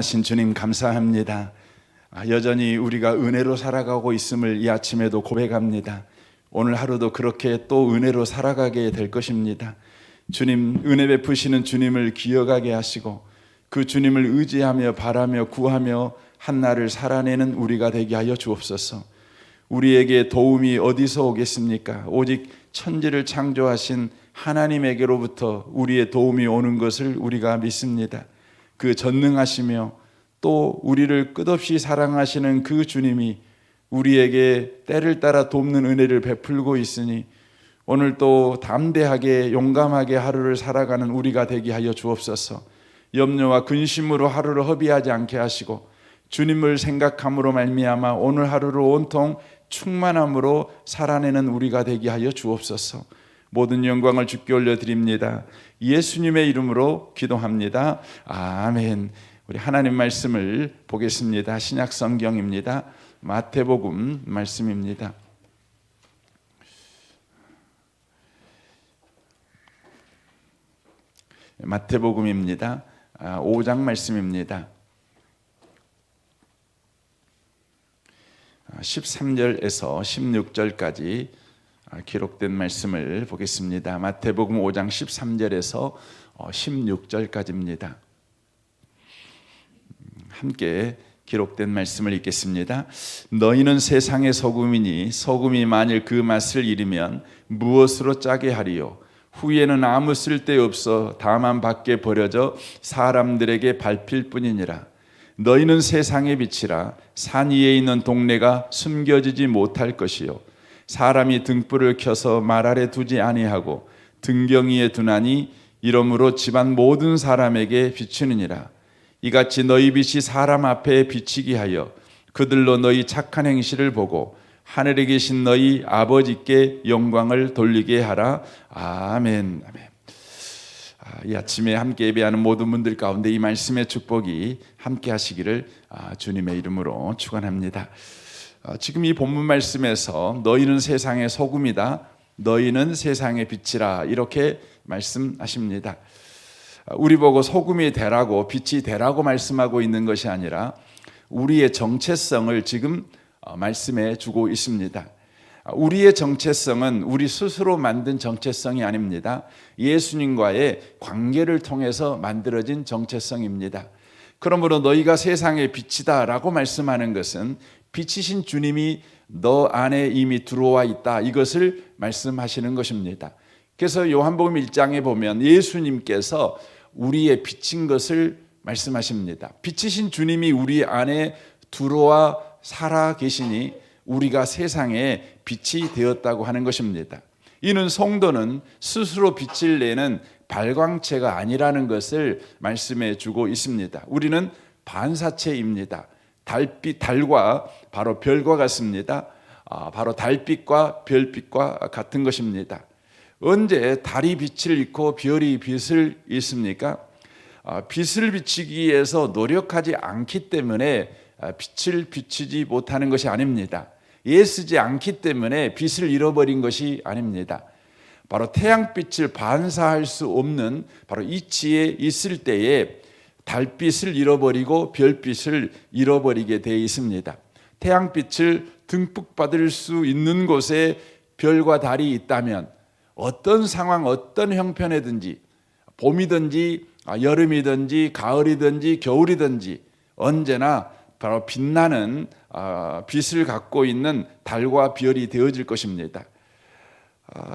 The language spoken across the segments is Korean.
하신 주님 감사합니다. 여전히 우리가 은혜로 살아가고 있음을 이 아침에도 고백합니다. 오늘 하루도 그렇게 또 은혜로 살아가게 될 것입니다. 주님, 은혜 베푸시는 주님을 기억하게 하시고 그 주님을 의지하며 바라며 구하며 한날을 살아내는 우리가 되게 하여 주옵소서. 우리에게 도움이 어디서 오겠습니까? 오직 천지를 창조하신 하나님에게로부터 우리의 도움이 오는 것을 우리가 믿습니다. 그 전능하시며 또 우리를 끝없이 사랑하시는 그 주님이 우리에게 때를 따라 돕는 은혜를 베풀고 있으니 오늘 또 담대하게 용감하게 하루를 살아가는 우리가 되게 하여 주옵소서. 염려와 근심으로 하루를 허비하지 않게 하시고 주님을 생각함으로 말미암아 오늘 하루를 온통 충만함으로 살아내는 우리가 되게 하여 주옵소서. 모든 영광을 주께 올려드립니다. 예수님의 이름으로 기도합니다. 아멘. 우리 하나님 말씀을 보겠습니다. 신약 성경입니다. 마태복음 말씀입니다. 마태복음입니다. 5장 말씀입니다. 13절에서 16절까지 기록된 말씀을 보겠습니다. 마태복음 5장 13절에서 16절까지입니다. 함께 기록된 말씀을 읽겠습니다. 너희는 세상의 소금이니 소금이 만일 그 맛을 잃으면 무엇으로 짜게 하리요? 후에는 아무 쓸데없어 다만 밖에 버려져 사람들에게 밟힐 뿐이니라. 너희는 세상의 빛이라. 산 위에 있는 동네가 숨겨지지 못할 것이요 사람이 등불을 켜서 말 아래 두지 아니하고 등경 위에 두나니 이러므로 집안 모든 사람에게 비추느니라. 이같이 너희 빛이 사람 앞에 비치게 하여 그들로 너희 착한 행실을 보고 하늘에 계신 너희 아버지께 영광을 돌리게 하라. 아멘. 아멘. 이 아침에 함께 예배하는 모든 분들 가운데 이 말씀의 축복이 함께 하시기를 주님의 이름으로 축원합니다. 지금 이 본문 말씀에서 너희는 세상의 소금이다, 너희는 세상의 빛이라 이렇게 말씀하십니다. 우리 보고 소금이 되라고 빛이 되라고 말씀하고 있는 것이 아니라 우리의 정체성을 지금 말씀해 주고 있습니다. 우리의 정체성은 우리 스스로 만든 정체성이 아닙니다. 예수님과의 관계를 통해서 만들어진 정체성입니다. 그러므로 너희가 세상의 빛이다 라고 말씀하는 것은 빛이신 주님이 너 안에 이미 들어와 있다, 이것을 말씀하시는 것입니다. 그래서 요한복음 1장에 보면 예수님께서 우리의 빛인 것을 말씀하십니다. 빛이신 주님이 우리 안에 들어와 살아 계시니 우리가 세상에 빛이 되었다고 하는 것입니다. 이는 성도는 스스로 빛을 내는 발광체가 아니라는 것을 말씀해 주고 있습니다. 우리는 반사체입니다. 달과 바로 별과 같습니다. 바로 달빛과 별빛과 같은 것입니다. 언제 달이 빛을 잃고 별이 빛을 잃습니까? 빛을 비추기 위해서 노력하지 않기 때문에 빛을 비추지 못하는 것이 아닙니다. 애쓰지 않기 때문에 빛을 잃어버린 것이 아닙니다. 바로 태양빛을 반사할 수 없는 바로 이치에 있을 때에 달빛을 잃어버리고 별빛을 잃어버리게 되어 있습니다. 태양빛을 듬뿍 받을 수 있는 곳에 별과 달이 있다면 어떤 상황, 어떤 형편이든지 봄이든지 여름이든지 가을이든지 겨울이든지 언제나 바로 빛나는 빛을 갖고 있는 달과 별이 되어질 것입니다.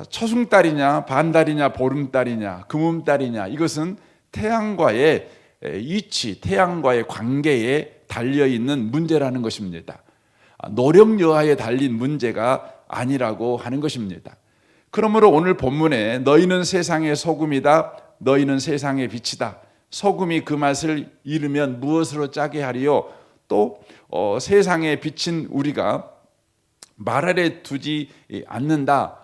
초승달이냐 반달이냐 보름달이냐 금음달이냐 이것은 태양과의 이치, 태양과의 관계에 달려있는 문제라는 것입니다. 노력 여하에 달린 문제가 아니라고 하는 것입니다. 그러므로 오늘 본문에 너희는 세상의 소금이다, 너희는 세상의 빛이다. 소금이 그 맛을 잃으면 무엇으로 짜게 하리요? 또 세상에 비친 우리가 말 아래 두지 않는다.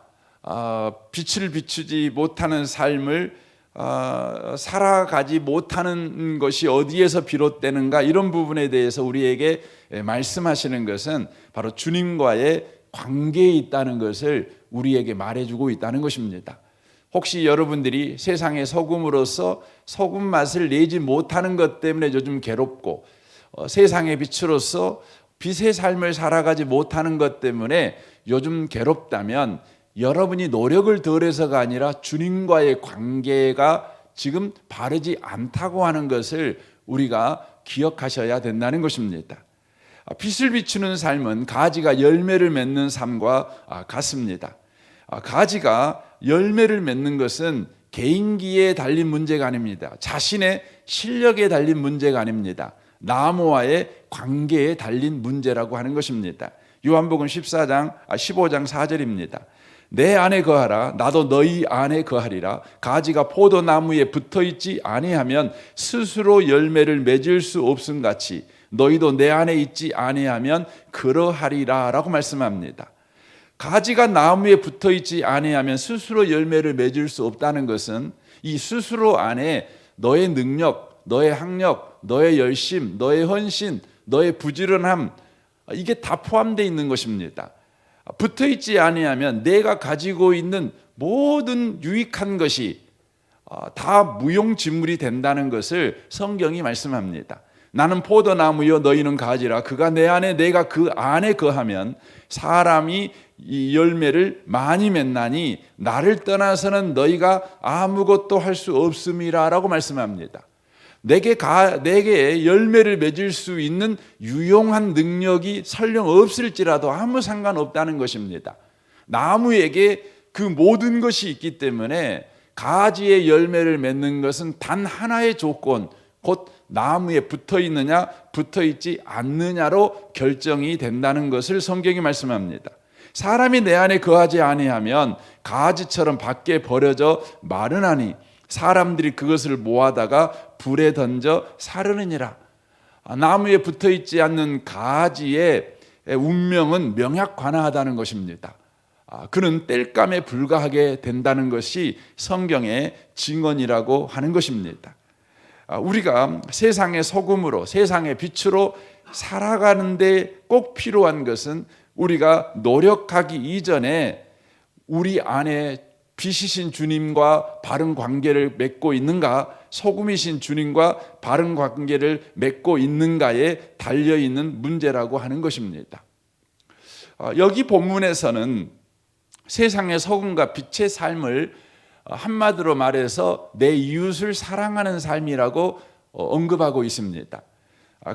빛을 비추지 못하는 삶을 살아가지 못하는 것이 어디에서 비롯되는가, 이런 부분에 대해서 우리에게 말씀하시는 것은 바로 주님과의 관계에 있다는 것을 우리에게 말해주고 있다는 것입니다. 혹시 여러분들이 세상의 소금으로서 소금 맛을 내지 못하는 것 때문에 요즘 괴롭고 세상의 빛으로서 빛의 삶을 살아가지 못하는 것 때문에 요즘 괴롭다면 여러분이 노력을 덜해서가 아니라 주님과의 관계가 지금 바르지 않다고 하는 것을 우리가 기억하셔야 된다는 것입니다. 빛을 비추는 삶은 가지가 열매를 맺는 삶과 같습니다. 가지가 열매를 맺는 것은 개인기에 달린 문제가 아닙니다. 자신의 실력에 달린 문제가 아닙니다. 나무와의 관계에 달린 문제라고 하는 것입니다. 요한복음 15장 4절입니다. 내 안에 거하라 나도 너희 안에 거하리라. 가지가 포도나무에 붙어있지 아니하면 스스로 열매를 맺을 수 없음 같이 너희도 내 안에 있지 아니하면 그러하리라 라고 말씀합니다. 가지가 나무에 붙어있지 아니하면 스스로 열매를 맺을 수 없다는 것은 이 스스로 안에 너의 능력, 너의 학력, 너의 열심, 너의 헌신, 너의 부지런함 이게 다 포함되어 있는 것입니다. 붙어있지 아니하면 내가 가지고 있는 모든 유익한 것이 다 무용지물이 된다는 것을 성경이 말씀합니다. 나는 포도나무요 너희는 가지라. 그가 내 안에 내가 그 안에 거하면 사람이 이 열매를 많이 맺나니 나를 떠나서는 너희가 아무것도 할 수 없음이라 라고 말씀합니다. 내게 열매를 맺을 수 있는 유용한 능력이 설령 없을지라도 아무 상관없다는 것입니다. 나무에게 그 모든 것이 있기 때문에 가지의 열매를 맺는 것은 단 하나의 조건, 곧 나무에 붙어 있느냐 붙어 있지 않느냐로 결정이 된다는 것을 성경이 말씀합니다. 사람이 내 안에 거하지 아니하면 가지처럼 밖에 버려져 마르나니 사람들이 그것을 모아다가 불에 던져 사르느니라. 나무에 붙어 있지 않는 가지의 운명은 명약관화하다는 것입니다. 그는 땔감에 불과하게 된다는 것이 성경의 증언이라고 하는 것입니다. 우리가 세상의 소금으로 세상의 빛으로 살아가는데 꼭 필요한 것은 우리가 노력하기 이전에 우리 안에 빛이신 주님과 바른 관계를 맺고 있는가, 소금이신 주님과 바른 관계를 맺고 있는가에 달려있는 문제라고 하는 것입니다. 여기 본문에서는 세상의 소금과 빛의 삶을 한마디로 말해서 내 이웃을 사랑하는 삶이라고 언급하고 있습니다.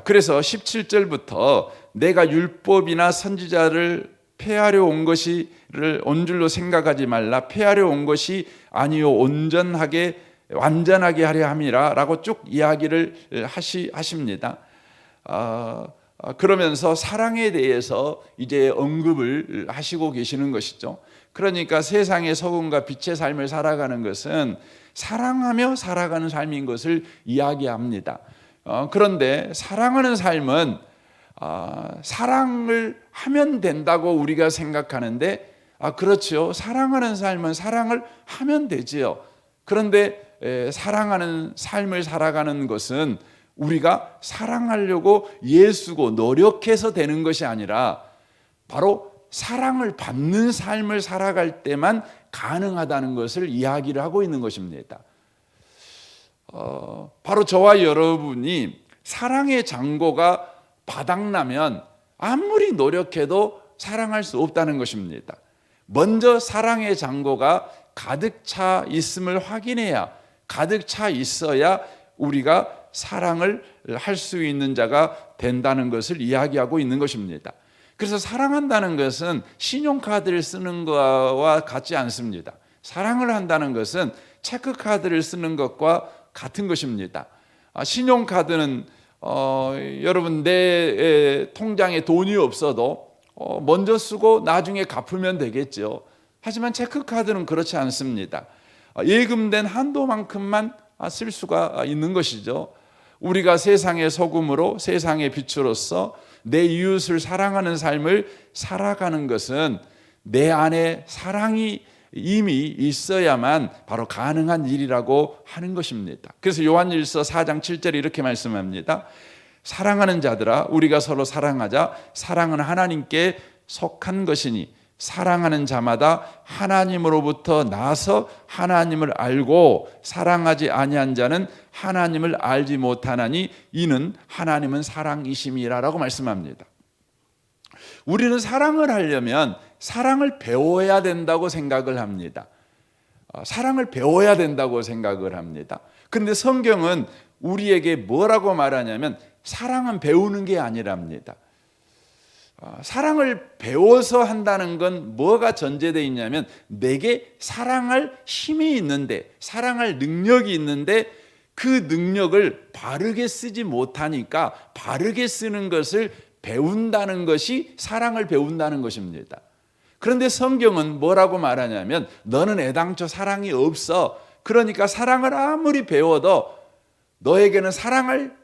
그래서 17절부터 내가 율법이나 선지자를 폐하려 온 것이를 온줄로 생각하지 말라. 폐하려 온 것이 아니요 완전하게 하려 함이라 라고 쭉 이야기를 하십니다. 그러면서 사랑에 대해서 이제 언급을 하시고 계시는 것이죠. 그러니까 세상의 소금과 빛의 삶을 살아가는 것은 사랑하며 살아가는 삶인 것을 이야기합니다. 그런데 사랑하는 삶은 사랑을 하면 된다고 우리가 생각하는데 그렇죠. 사랑하는 삶은 사랑을 하면 되지요. 그런데 사랑하는 삶을 살아가는 것은 우리가 사랑하려고 애쓰고 노력해서 되는 것이 아니라 바로 사랑을 받는 삶을 살아갈 때만 가능하다는 것을 이야기를 하고 있는 것입니다. 바로 저와 여러분이 사랑의 잔고가 바닥나면 아무리 노력해도 사랑할 수 없다는 것입니다. 먼저 사랑의 잔고가 가득 차 있음을 확인해야, 가득 차 있어야 우리가 사랑을 할 수 있는 자가 된다는 것을 이야기하고 있는 것입니다. 그래서 사랑한다는 것은 신용카드를 쓰는 것과 같지 않습니다. 사랑을 한다는 것은 체크카드를 쓰는 것과 같은 것입니다. 신용카드는 여러분 내 통장에 돈이 없어도 먼저 쓰고 나중에 갚으면 되겠죠. 하지만 체크카드는 그렇지 않습니다. 예금된 한도만큼만 쓸 수가 있는 것이죠. 우리가 세상의 소금으로 세상의 빛으로서 내 이웃을 사랑하는 삶을 살아가는 것은 내 안에 사랑이 이미 있어야만 바로 가능한 일이라고 하는 것입니다. 그래서 요한일서 4장 7절에 이렇게 말씀합니다. 사랑하는 자들아 우리가 서로 사랑하자. 사랑은 하나님께 속한 것이니 사랑하는 자마다 하나님으로부터 나서 하나님을 알고 사랑하지 아니한 자는 하나님을 알지 못하나니 이는 하나님은 사랑이심이라라고 말씀합니다. 우리는 사랑을 하려면 사랑을 배워야 된다고 생각을 합니다. 사랑을 배워야 된다고 생각을 합니다. 그런데 성경은 우리에게 뭐라고 말하냐면 사랑은 배우는 게 아니랍니다. 사랑을 배워서 한다는 건 뭐가 전제되어 있냐면 내게 사랑할 힘이 있는데, 사랑할 능력이 있는데 그 능력을 바르게 쓰지 못하니까 바르게 쓰는 것을 배운다는 것이 사랑을 배운다는 것입니다. 그런데 성경은 뭐라고 말하냐면 너는 애당초 사랑이 없어. 그러니까 사랑을 아무리 배워도 너에게는 사랑할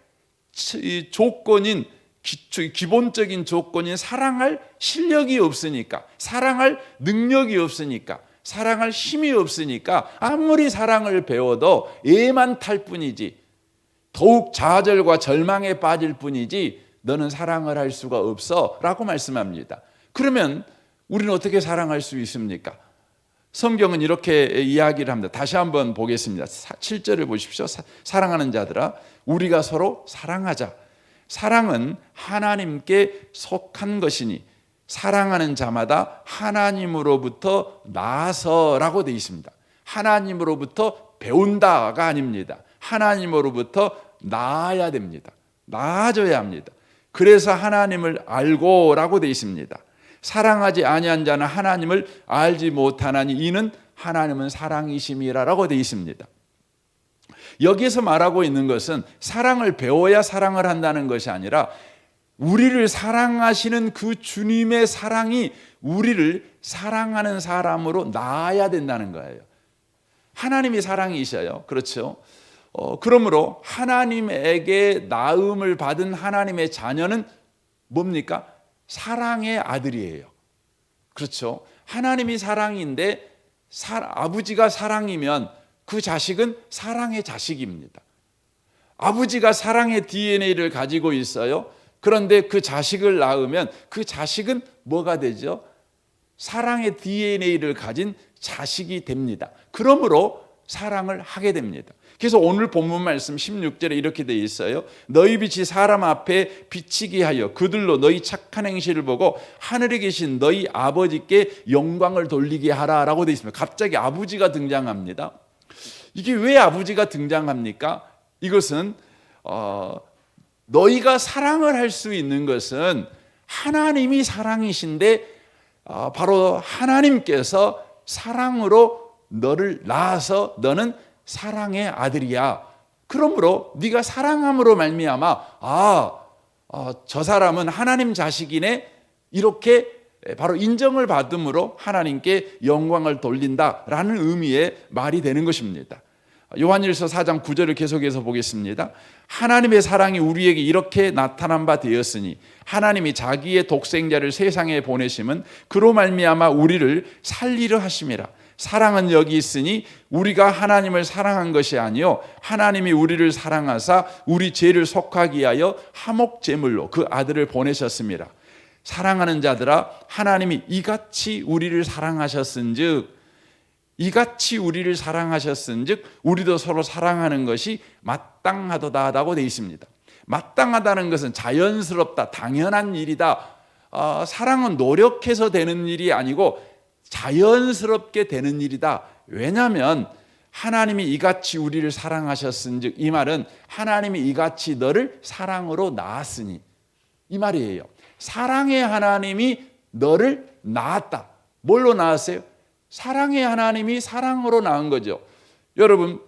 조건인 기본적인 조건인 사랑할 실력이 없으니까, 사랑할 능력이 없으니까, 사랑할 힘이 없으니까 아무리 사랑을 배워도 애만 탈 뿐이지 더욱 좌절과 절망에 빠질 뿐이지 너는 사랑을 할 수가 없어 라고 말씀합니다. 그러면 우리는 어떻게 사랑할 수 있습니까? 성경은 이렇게 이야기를 합니다. 다시 한번 보겠습니다. 7절을 보십시오. 사랑하는 자들아 우리가 서로 사랑하자. 사랑은 하나님께 속한 것이니 사랑하는 자마다 하나님으로부터 나서라고 되어 있습니다. 하나님으로부터 배운다가 아닙니다. 하나님으로부터 나아야 됩니다. 나아져야 합니다. 그래서 하나님을 알고라고 되어 있습니다. 사랑하지 아니한 자는 하나님을 알지 못하나니 이는 하나님은 사랑이심이라라고 되어 있습니다. 여기에서 말하고 있는 것은 사랑을 배워야 사랑을 한다는 것이 아니라 우리를 사랑하시는 그 주님의 사랑이 우리를 사랑하는 사람으로 나아야 된다는 거예요. 하나님이 사랑이셔요. 그렇죠? 그러므로 하나님에게 낳음을 받은 하나님의 자녀는 뭡니까? 사랑의 아들이에요. 그렇죠? 하나님이 사랑인데 아버지가 사랑이면 그 자식은 사랑의 자식입니다. 아버지가 사랑의 DNA를 가지고 있어요. 그런데 그 자식을 낳으면 그 자식은 뭐가 되죠? 사랑의 DNA를 가진 자식이 됩니다. 그러므로 사랑을 하게 됩니다. 그래서 오늘 본문 말씀 16절에 이렇게 되어 있어요. 너희 빛이 사람 앞에 비치게 하여 그들로 너희 착한 행실을 보고 하늘에 계신 너희 아버지께 영광을 돌리게 하라라고 되어 있습니다. 갑자기 아버지가 등장합니다. 이게 왜 아버지가 등장합니까? 이것은 너희가 사랑을 할 수 있는 것은 하나님이 사랑이신데 바로 하나님께서 사랑으로 너를 낳아서 너는 사랑의 아들이야. 그러므로 네가 사랑함으로 말미암아 저 사람은 하나님 자식이네 이렇게 바로 인정을 받음으로 하나님께 영광을 돌린다라는 의미의 말이 되는 것입니다. 요한일서 4장 9절을 계속해서 보겠습니다. 하나님의 사랑이 우리에게 이렇게 나타난 바 되었으니 하나님이 자기의 독생자를 세상에 보내심은 그로 말미암아 우리를 살리려 하심이라. 사랑은 여기 있으니 우리가 하나님을 사랑한 것이 아니요 하나님이 우리를 사랑하사 우리 죄를 속하기 위하여 화목 제물로 그 아들을 보내셨습니다. 사랑하는 자들아 하나님이 이같이 우리를 사랑하셨은즉 우리도 서로 사랑하는 것이 마땅하도다라고 되어 있습니다. 마땅하다는 것은 자연스럽다, 당연한 일이다. 사랑은 노력해서 되는 일이 아니고 자연스럽게 되는 일이다. 왜냐하면 하나님이 이같이 우리를 사랑하셨은즉 이 말은 하나님이 이같이 너를 사랑으로 낳았으니 이 말이에요. 사랑의 하나님이 너를 낳았다. 뭘로 낳았어요? 사랑의 하나님이 사랑으로 낳은 거죠. 여러분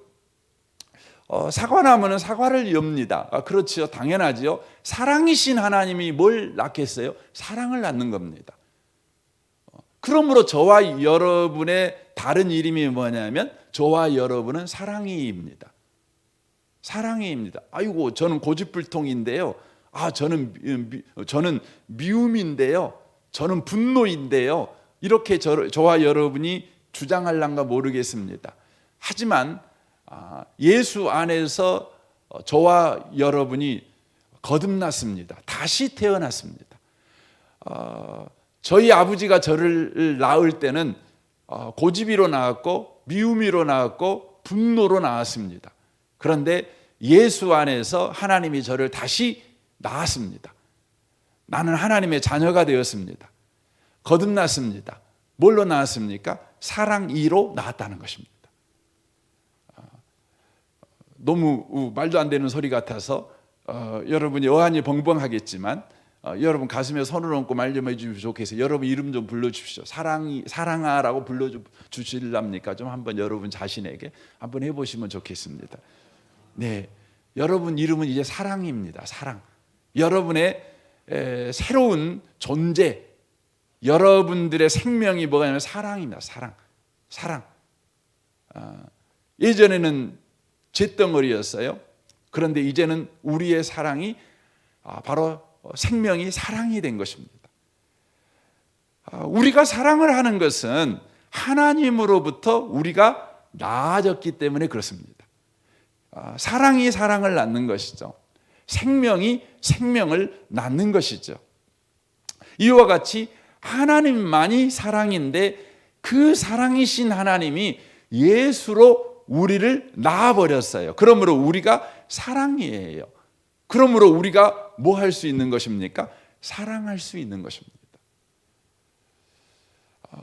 사과나무는 사과를 엽니다. 그렇죠. 당연하죠. 사랑이신 하나님이 뭘 낳겠어요? 사랑을 낳는 겁니다. 그러므로 저와 여러분의 다른 이름이 뭐냐면 저와 여러분은 사랑이입니다. 사랑이입니다. 아이고 저는 고집불통인데요. 저는 미움인데요. 저는 분노인데요. 이렇게 저와 여러분이 주장할란가 모르겠습니다. 하지만 예수 안에서 저와 여러분이 거듭났습니다. 다시 태어났습니다. 저희 아버지가 저를 낳을 때는 고집이로 낳았고 미움이로 낳았고 분노로 낳았습니다. 그런데 예수 안에서 하나님이 저를 다시 낳았습니다. 나는 하나님의 자녀가 되었습니다. 거듭났습니다. 뭘로 낳았습니까? 사랑 2로 낳았다는 것입니다. 너무 말도 안 되는 소리 같아서 여러분이 어안이 벙벙하겠지만 여러분 가슴에 손을 얹고 말 좀 해주시면 좋겠어요. 여러분 이름 좀 불러주십시오. 사랑아라고 불러주실랍니까? 좀 한번 여러분 자신에게 한번 해보시면 좋겠습니다. 네, 여러분 이름은 이제 사랑입니다. 사랑. 여러분의 새로운 존재, 여러분들의 생명이 뭐가 냐면 사랑입니다. 사랑. 예전에는 잿덩어리였어요. 그런데 이제는 우리의 사랑이 바로 생명이 사랑이 된 것입니다. 우리가 사랑을 하는 것은 하나님으로부터 우리가 나아졌기 때문에 그렇습니다. 사랑이 사랑을 낳는 것이죠. 생명이 생명을 낳는 것이죠. 이와 같이 하나님만이 사랑인데 그 사랑이신 하나님이 예수로 우리를 낳아버렸어요. 그러므로 우리가 사랑이에요. 그러므로 우리가 뭐 할 수 있는 것입니까? 사랑할 수 있는 것입니다.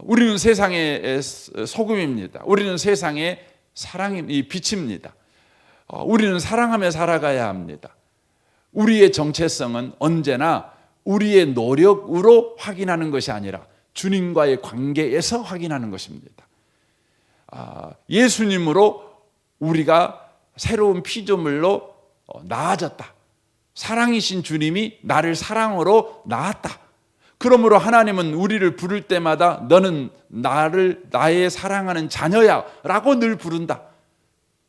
우리는 세상의 소금입니다. 우리는 세상의 사랑의 빛입니다. 우리는 사랑하며 살아가야 합니다. 우리의 정체성은 언제나 우리의 노력으로 확인하는 것이 아니라 주님과의 관계에서 확인하는 것입니다. 예수님으로 우리가 새로운 피조물로 나아졌다. 사랑이신 주님이 나를 사랑으로 낳았다. 그러므로 하나님은 우리를 부를 때마다 너는 나의 사랑하는 자녀야 라고 늘 부른다.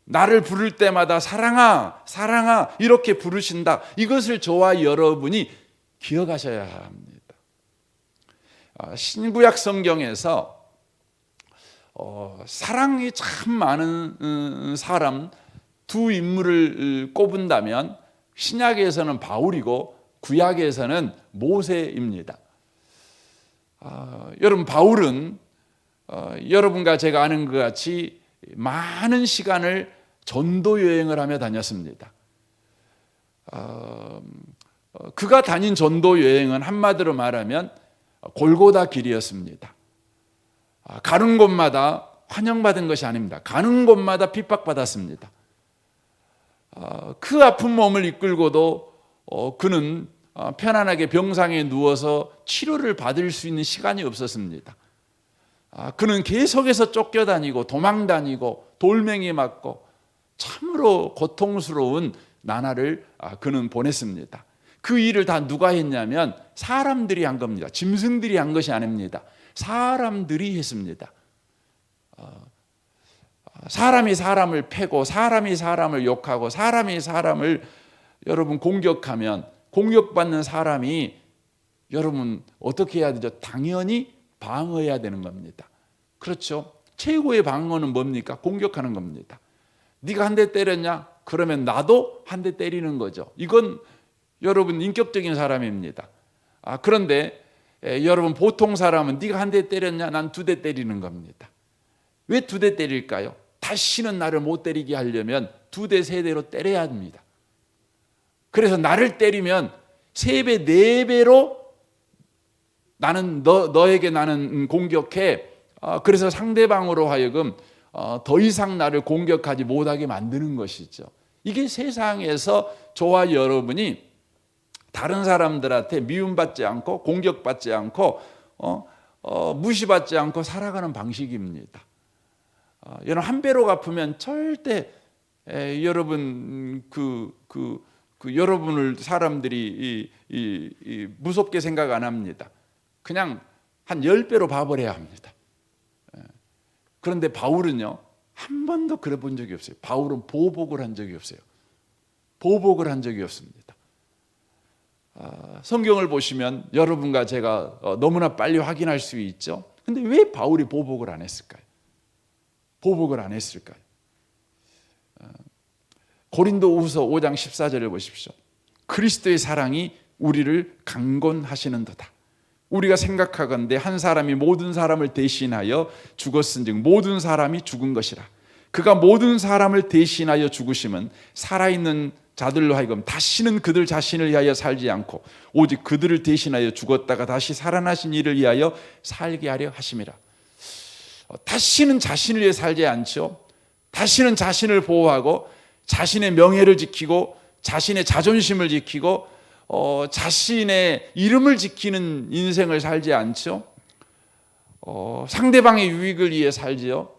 나를 부를 때마다 사랑아 이렇게 부르신다. 이것을 저와 여러분이 기억하셔야 합니다. 신구약 성경에서 사랑이 참 많은 사람 두 인물을 꼽은다면 신약에서는 바울이고 구약에서는 모세입니다. 여러분 바울은 여러분과 제가 아는 것 같이 많은 시간을 전도 여행을 하며 다녔습니다. 그가 다닌 전도 여행은 한마디로 말하면 골고다 길이었습니다. 가는 곳마다 환영받은 것이 아닙니다. 가는 곳마다 핍박받았습니다. 그 아픈 몸을 이끌고도 그는 편안하게 병상에 누워서 치료를 받을 수 있는 시간이 없었습니다. 그는 계속해서 쫓겨다니고 도망다니고 돌멩이 맞고 참으로 고통스러운 나날을 그는 보냈습니다. 그 일을 다 누가 했냐면 사람들이 한 겁니다. 짐승들이 한 것이 아닙니다. 사람들이 했습니다. 사람이 사람을 패고 사람이 사람을 욕하고 사람이 사람을 여러분 공격하면 공격받는 사람이 여러분 어떻게 해야 되죠? 당연히 방어해야 되는 겁니다. 그렇죠? 최고의 방어는 뭡니까? 공격하는 겁니다. 네가 한 대 때렸냐? 그러면 나도 한 대 때리는 거죠. 이건 여러분 인격적인 사람입니다. 그런데 여러분 보통 사람은 네가 한 대 때렸냐? 난 2대 때리는 겁니다. 왜 2대 때릴까요? 다시는 나를 못 때리게 하려면 2대, 3대로 때려야 합니다. 그래서 나를 때리면 3배, 4배로 나는 너에게 나는 공격해. 그래서 상대방으로 하여금 더 이상 나를 공격하지 못하게 만드는 것이죠. 이게 세상에서 저와 여러분이 다른 사람들한테 미움받지 않고 공격받지 않고 무시받지 않고 살아가는 방식입니다. 여러분 한 배로 갚으면 절대 여러분 여러분을 사람들이 무섭게 생각 안 합니다. 그냥 한 10배로 봐버려야 합니다. 그런데 바울은요 한 번도 그래 본 적이 없어요. 바울은 보복을 한 적이 없어요. 보복을 한 적이 없습니다. 성경을 보시면 여러분과 제가 너무나 빨리 확인할 수 있죠. 근데 왜 바울이 보복을 안 했을까요? 보복을 안 했을까요? 고린도후서 5장 14절을 보십시오. 그리스도의 사랑이 우리를 강권하시는도다. 우리가 생각하건대 한 사람이 모든 사람을 대신하여 죽었은즉 모든 사람이 죽은 것이라. 그가 모든 사람을 대신하여 죽으심은 살아있는 자들로 하여금 다시는 그들 자신을 위하여 살지 않고 오직 그들을 대신하여 죽었다가 다시 살아나신 이를 위하여 살게 하려 하심이라. 다시는 자신을 위해 살지 않죠. 다시는 자신을 보호하고 자신의 명예를 지키고 자신의 자존심을 지키고 자신의 이름을 지키는 인생을 살지 않죠. 상대방의 유익을 위해 살지요.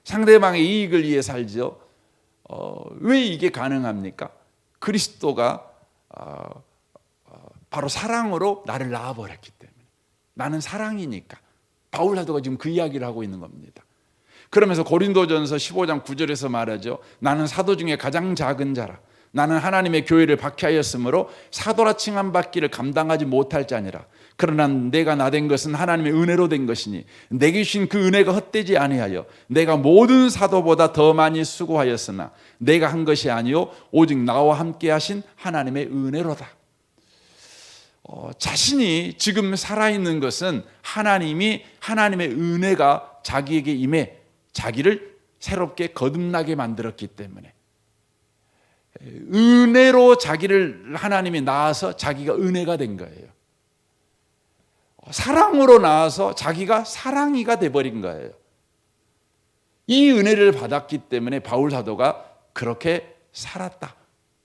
상대방의 이익을 위해 살지요. 왜 이게 가능합니까? 그리스도가 바로 사랑으로 나를 낳아버렸기 때문에. 나는 사랑이니까. 바울 사도가 지금 그 이야기를 하고 있는 겁니다. 그러면서 고린도전서 15장 9절에서 말하죠. 나는 사도 중에 가장 작은 자라. 나는 하나님의 교회를 박해하였으므로 사도라 칭함 받기를 감당하지 못할 자니라. 그러나 내가 나된 것은 하나님의 은혜로 된 것이니 내게 주신 그 은혜가 헛되지 아니하여 내가 모든 사도보다 더 많이 수고하였으나 내가 한 것이 아니요 오직 나와 함께 하신 하나님의 은혜로다. 자신이 지금 살아있는 것은 하나님의 은혜가 자기에게 임해 자기를 새롭게 거듭나게 만들었기 때문에 은혜로 자기를 하나님이 낳아서 자기가 은혜가 된 거예요. 사랑으로 낳아서 자기가 사랑이가 돼버린 거예요. 이 은혜를 받았기 때문에 바울 사도가 그렇게 살았다.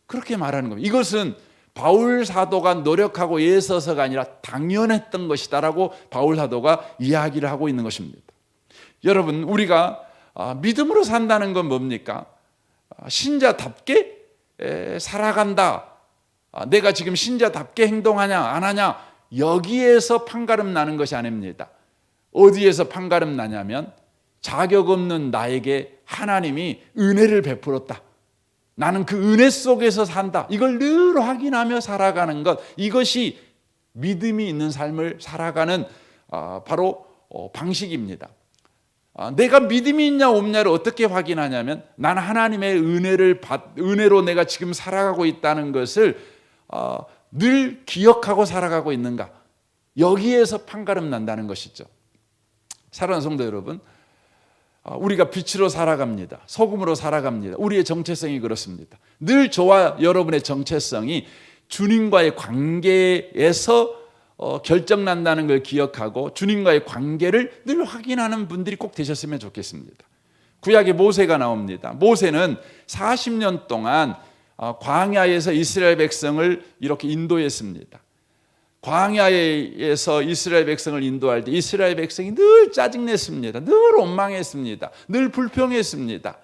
그렇게 말하는 겁니다. 이것은 바울 사도가 노력하고 애써서가 아니라 당연했던 것이다라고 바울 사도가 이야기를 하고 있는 것입니다. 여러분, 우리가 믿음으로 산다는 건 뭡니까? 신자답게 살아간다. 내가 지금 신자답게 행동하냐 안 하냐 여기에서 판가름 나는 것이 아닙니다. 어디에서 판가름 나냐면 자격 없는 나에게 하나님이 은혜를 베풀었다. 나는 그 은혜 속에서 산다. 이걸 늘 확인하며 살아가는 것, 이것이 믿음이 있는 삶을 살아가는 바로 방식입니다. 내가 믿음이 있냐 없냐를 어떻게 확인하냐면 나는 하나님의 은혜로 내가 지금 살아가고 있다는 것을 늘 기억하고 살아가고 있는가, 여기에서 판가름 난다는 것이죠. 사랑하는 성도 여러분, 우리가 빛으로 살아갑니다. 소금으로 살아갑니다. 우리의 정체성이 그렇습니다. 늘 저와 여러분의 정체성이 주님과의 관계에서 결정난다는 걸 기억하고 주님과의 관계를 늘 확인하는 분들이 꼭 되셨으면 좋겠습니다. 구약에 모세가 나옵니다. 모세는 40년 동안 광야에서 이스라엘 백성을 이렇게 인도했습니다. 광야에서 이스라엘 백성을 인도할 때 이스라엘 백성이 늘 짜증냈습니다. 늘 원망했습니다. 늘 불평했습니다.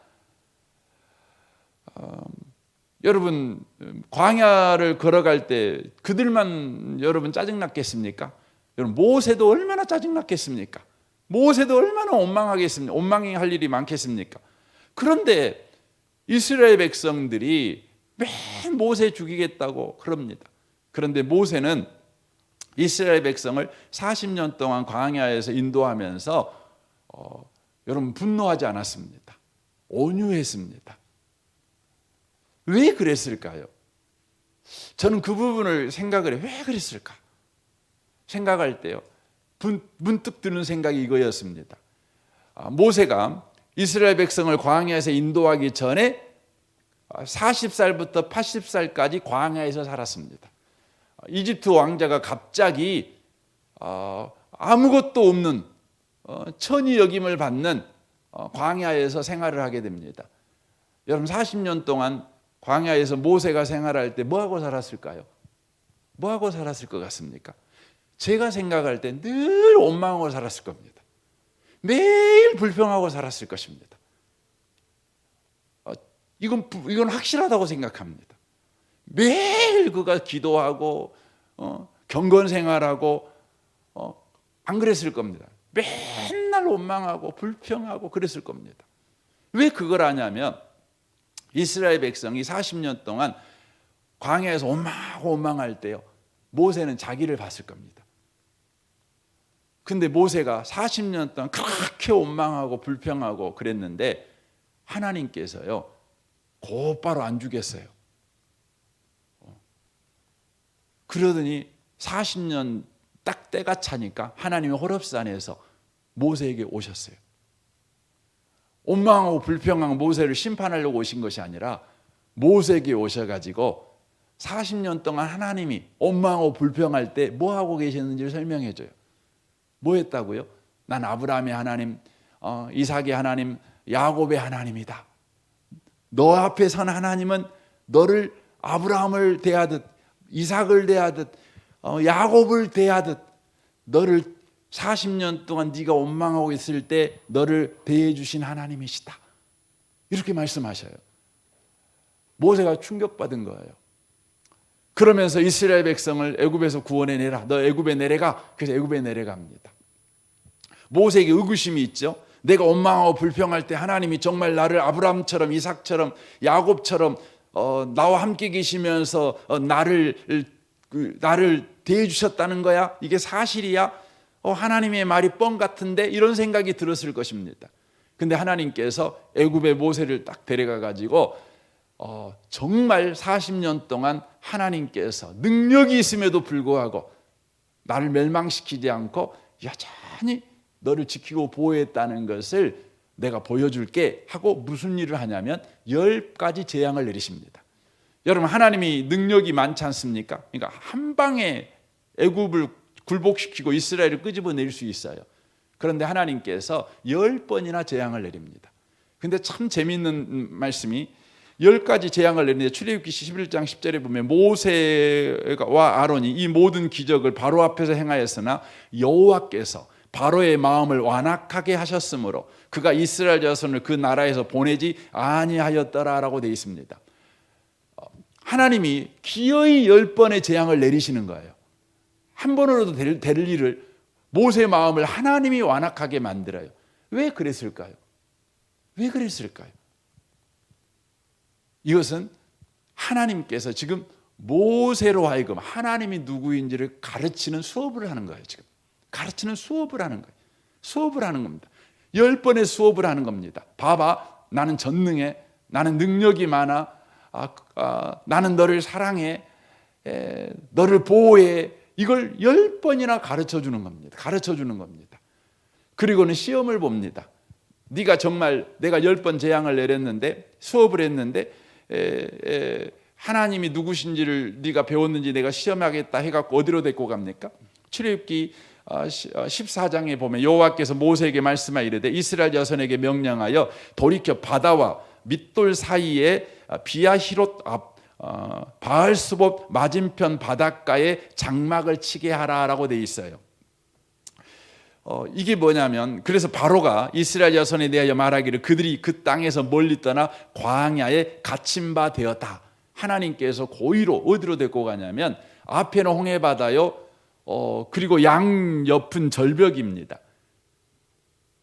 여러분, 광야를 걸어갈 때 그들만 여러분 짜증났겠습니까? 여러분, 모세도 얼마나 짜증났겠습니까? 모세도 얼마나 원망하겠습니까? 원망할 일이 많겠습니까? 그런데 이스라엘 백성들이 맨 모세 죽이겠다고 그럽니다. 그런데 모세는 이스라엘 백성을 40년 동안 광야에서 인도하면서 여러분 분노하지 않았습니다. 온유했습니다. 왜 그랬을까요? 저는 그 부분을 생각을 해요. 왜 그랬을까? 생각할 때요, 문득 드는 생각이 이거였습니다. 모세가 이스라엘 백성을 광야에서 인도하기 전에 40살부터 80살까지 광야에서 살았습니다. 이집트 왕자가 갑자기 아무것도 없는 천히 여김을 받는 광야에서 생활을 하게 됩니다. 여러분, 40년 동안 광야에서 모세가 생활할 때 뭐하고 살았을까요? 뭐하고 살았을 것 같습니까? 제가 생각할 때 늘 원망하고 살았을 겁니다. 매일 불평하고 살았을 것입니다. 이건 확실하다고 생각합니다. 매일 그가 기도하고 경건 생활하고 안 그랬을 겁니다. 맨날 원망하고 불평하고 그랬을 겁니다. 왜 그걸 하냐면 이스라엘 백성이 40년 동안 광야에서 원망할 때요, 모세는 자기를 봤을 겁니다. 근데 모세가 40년 동안 그렇게 원망하고 불평하고 그랬는데 하나님께서요 곧바로 안 죽였어요. 그러더니 40년 딱 때가 차니까 하나님이 호렙산에서 모세에게 오셨어요. 원망하고 불평한 모세를 심판하려고 오신 것이 아니라 모세에게 오셔가지고 40년 동안 하나님이 원망하고 불평할 때 뭐 하고 계셨는지를 설명해 줘요. 뭐 했다고요? 난 아브라함의 하나님, 이삭의 하나님, 야곱의 하나님이다. 너 앞에 선 하나님은 너를 아브라함을 대하듯 이삭을 대하듯 야곱을 대하듯 너를 40년 동안 네가 원망하고 있을 때 너를 대해 주신 하나님이시다. 이렇게 말씀하셔요. 모세가 충격받은 거예요. 그러면서 이스라엘 백성을 애굽에서 구원해 내라. 너 애굽에 내려가. 그래서 애굽에 내려갑니다. 모세에게 의구심이 있죠. 내가 원망하고 불평할 때 하나님이 정말 나를 아브라함처럼 이삭처럼 야곱처럼 나와 함께 계시면서 나를 대해 주셨다는 거야? 이게 사실이야? 하나님의 말이 뻥 같은데? 이런 생각이 들었을 것입니다. 근데 하나님께서 애굽의 모세를 딱 데려가 가지고 정말 40년 동안 하나님께서 능력이 있음에도 불구하고 나를 멸망시키지 않고 여전히 너를 지키고 보호했다는 것을 내가 보여줄게 하고 무슨 일을 하냐면 10가지 재앙을 내리십니다. 여러분, 하나님이 능력이 많지 않습니까? 그러니까 한 방에 애굽을 굴복시키고 이스라엘을 끄집어낼 수 있어요. 그런데 하나님께서 10번이나 재앙을 내립니다. 근데 참 재미있는 말씀이 10가지 재앙을 내리는데 출애굽기 11장 10절에 보면 모세와 아론이 이 모든 기적을 바로 앞에서 행하였으나 여호와께서 바로의 마음을 완악하게 하셨으므로 그가 이스라엘 자손을 그 나라에서 보내지 아니하였더라라고 되어 있습니다. 하나님이 기어이 10번의 재앙을 내리시는 거예요. 한 번으로도 될 일을 모세의 마음을 하나님이 완악하게 만들어요. 왜 그랬을까요? 왜 그랬을까요? 이것은 하나님께서 지금 모세로 하여금 하나님이 누구인지를 가르치는 수업을 하는 거예요. 지금 가르치는 수업을 하는 거예요. 수업을 하는 겁니다. 10번의 수업을 하는 겁니다. 봐봐, 나는 전능해, 나는 능력이 많아, 나는 너를 사랑해, 너를 보호해. 이걸 10번이나 가르쳐 주는 겁니다. 가르쳐 주는 겁니다. 그리고는 시험을 봅니다. 네가 정말 내가 10번 재앙을 내렸는데 수업을 했는데 하나님이 누구신지를 네가 배웠는지 내가 시험하겠다 해갖고 어디로 데리고 갑니까? 출애굽기 14장에 보면 여호와께서 모세에게 말씀하여 이르되 이스라엘 자손에게 명령하여 돌이켜 바다와 밑돌 사이에 비아히롯 앞 바알스봇 맞은편 바닷가에 장막을 치게 하라라고 되어 있어요. 이게 뭐냐면 그래서 바로가 이스라엘 자손에 대하여 말하기를 그들이 그 땅에서 멀리 떠나 광야에 갇힌 바 되었다. 하나님께서 고의로 어디로 데리고 가냐면 앞에는 홍해바다요, 그리고 양옆은 절벽입니다.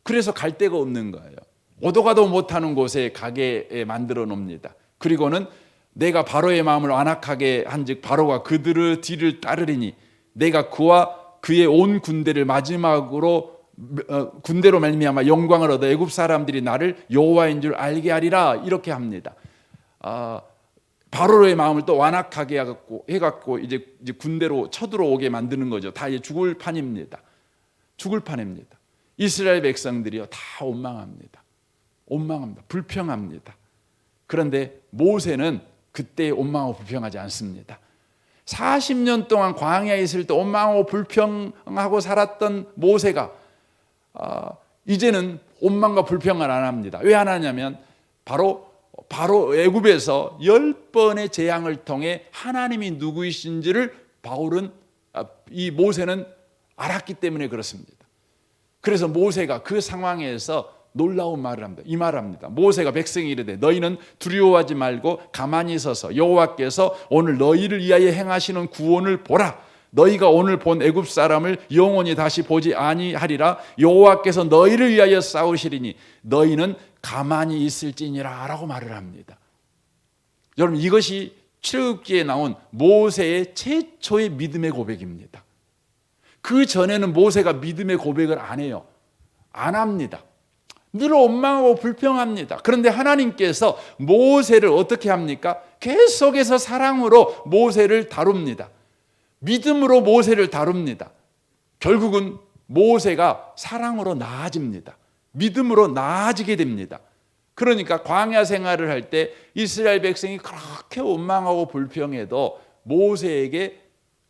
그래서 갈 데가 없는 거예요. 오도 가도 못하는 곳에 가게 만들어 놓습니다. 그리고는 내가 바로의 마음을 완악하게 한즉 바로가 그들의 뒤를 따르리니 내가 그와 그의 온 군대를 마지막으로 군대로 말미암아 영광을 얻어 애굽 사람들이 나를 여호와인 줄 알게 하리라 이렇게 합니다. 바로의 마음을 또 완악하게 해갖고 이제 군대로 쳐들어오게 만드는 거죠. 다 이제 죽을 판입니다. 죽을 판입니다. 이스라엘 백성들이요 다 원망합니다. 원망합니다. 불평합니다. 그런데 모세는 그때 원망하고 불평하지 않습니다. 40년 동안 광야에 있을 때 원망하고 불평하고 살았던 모세가 이제는 원망과 불평을 안 합니다. 왜 안 하냐면 바로 애굽에서 10번의 재앙을 통해 하나님이 누구이신지를 이 모세는 알았기 때문에 그렇습니다. 그래서 모세가 그 상황에서 놀라운 말을 합니다. 이 말을 합니다. 모세가 백성이 이르되 너희는 두려워하지 말고 가만히 서서 여호와께서 오늘 너희를 위하여 행하시는 구원을 보라. 너희가 오늘 본 애굽 사람을 영원히 다시 보지 아니하리라. 여호와께서 너희를 위하여 싸우시리니 너희는 가만히 있을지니라 라고 말을 합니다. 여러분, 이것이 출애굽기에 나온 모세의 최초의 믿음의 고백입니다. 그 전에는 모세가 믿음의 고백을 안 해요. 안 합니다. 늘 원망하고 불평합니다. 그런데 하나님께서 모세를 어떻게 합니까? 계속해서 사랑으로 모세를 다룹니다. 믿음으로 모세를 다룹니다. 결국은 모세가 사랑으로 나아집니다. 믿음으로 나아지게 됩니다. 그러니까 광야 생활을 할 때 이스라엘 백성이 그렇게 원망하고 불평해도 모세에게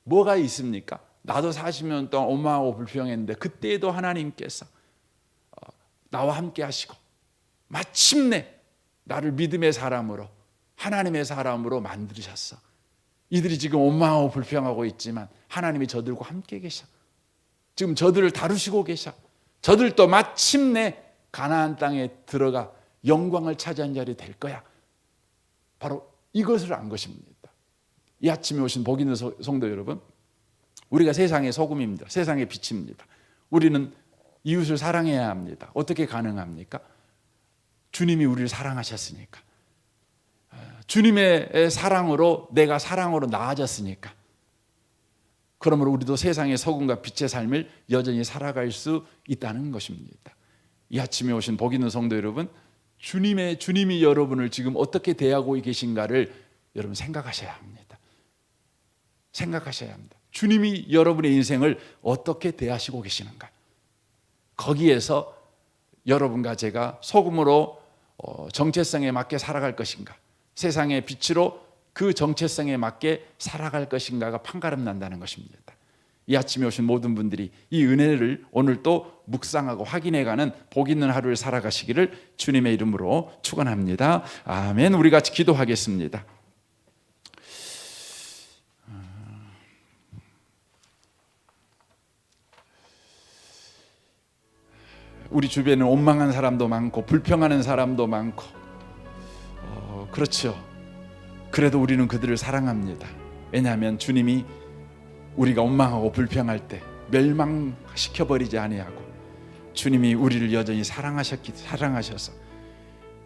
뭐가 있습니까? 나도 40년 동안 원망하고 불평했는데 그때에도 하나님께서 나와 함께 하시고 마침내 나를 믿음의 사람으로, 하나님의 사람으로 만드셨어. 이들이 지금 원망하고 불평하고 있지만 하나님이 저들과 함께 계셔. 지금 저들을 다루시고 계셔. 저들도 마침내 가나안 땅에 들어가 영광을 차지한 자리 될 거야. 바로 이것을 안 것입니다. 이 아침에 오신 복 있는 성도 여러분, 우리가 세상의 소금입니다. 세상의 빛입니다. 우리는 이웃을 사랑해야 합니다. 어떻게 가능합니까? 주님이 우리를 사랑하셨으니까. 주님의 사랑으로 내가 사랑으로 나아졌으니까. 그러므로 우리도 세상의 소금과 빛의 삶을 여전히 살아갈 수 있다는 것입니다. 이 아침에 오신 복 있는 성도 여러분, 주님이 여러분을 지금 어떻게 대하고 계신가를 여러분 생각하셔야 합니다. 생각하셔야 합니다. 주님이 여러분의 인생을 어떻게 대하시고 계시는가. 거기에서 여러분과 제가 소금으로 정체성에 맞게 살아갈 것인가, 세상의 빛으로 그 정체성에 맞게 살아갈 것인가가 판가름 난다는 것입니다. 이 아침에 오신 모든 분들이 이 은혜를 오늘 또 묵상하고 확인해가는 복 있는 하루를 살아가시기를 주님의 이름으로 축원합니다. 아멘. 우리 같이 기도하겠습니다. 우리 주변에 원망한 사람도 많고 불평하는 사람도 많고 그렇죠. 그래도 우리는 그들을 사랑합니다. 왜냐하면 주님이 우리가 원망하고 불평할 때 멸망시켜버리지 아니하고 주님이 우리를 여전히 사랑하셔서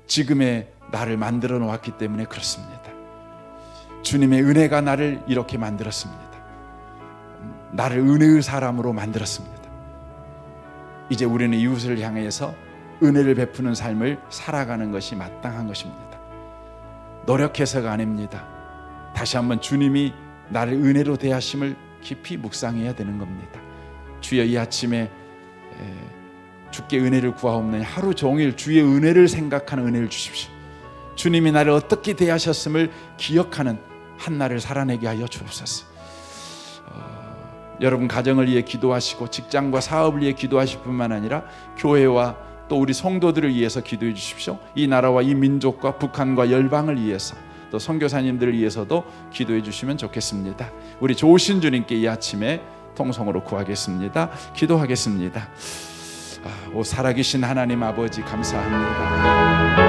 지금의 나를 만들어 놓았기 때문에 그렇습니다. 주님의 은혜가 나를 이렇게 만들었습니다. 나를 은혜의 사람으로 만들었습니다. 이제 우리는 이웃을 향해서 은혜를 베푸는 삶을 살아가는 것이 마땅한 것입니다. 노력해서가 아닙니다. 다시 한번 주님이 나를 은혜로 대하심을 깊이 묵상해야 되는 겁니다. 주여, 이 아침에 주께 은혜를 구하옵나니 하루 종일 주의 은혜를 생각하는 은혜를 주십시오. 주님이 나를 어떻게 대하셨음을 기억하는 한날을 살아내게 하여 주옵소서. 여러분 가정을 위해 기도하시고 직장과 사업을 위해 기도하실 뿐만 아니라 교회와 또 우리 성도들을 위해서 기도해 주십시오. 이 나라와 이 민족과 북한과 열방을 위해서 또 선교사님들을 위해서도 기도해 주시면 좋겠습니다. 우리 좋으신 주님께 이 아침에 통성으로 구하겠습니다. 기도하겠습니다. 오 살아계신 하나님 아버지 감사합니다.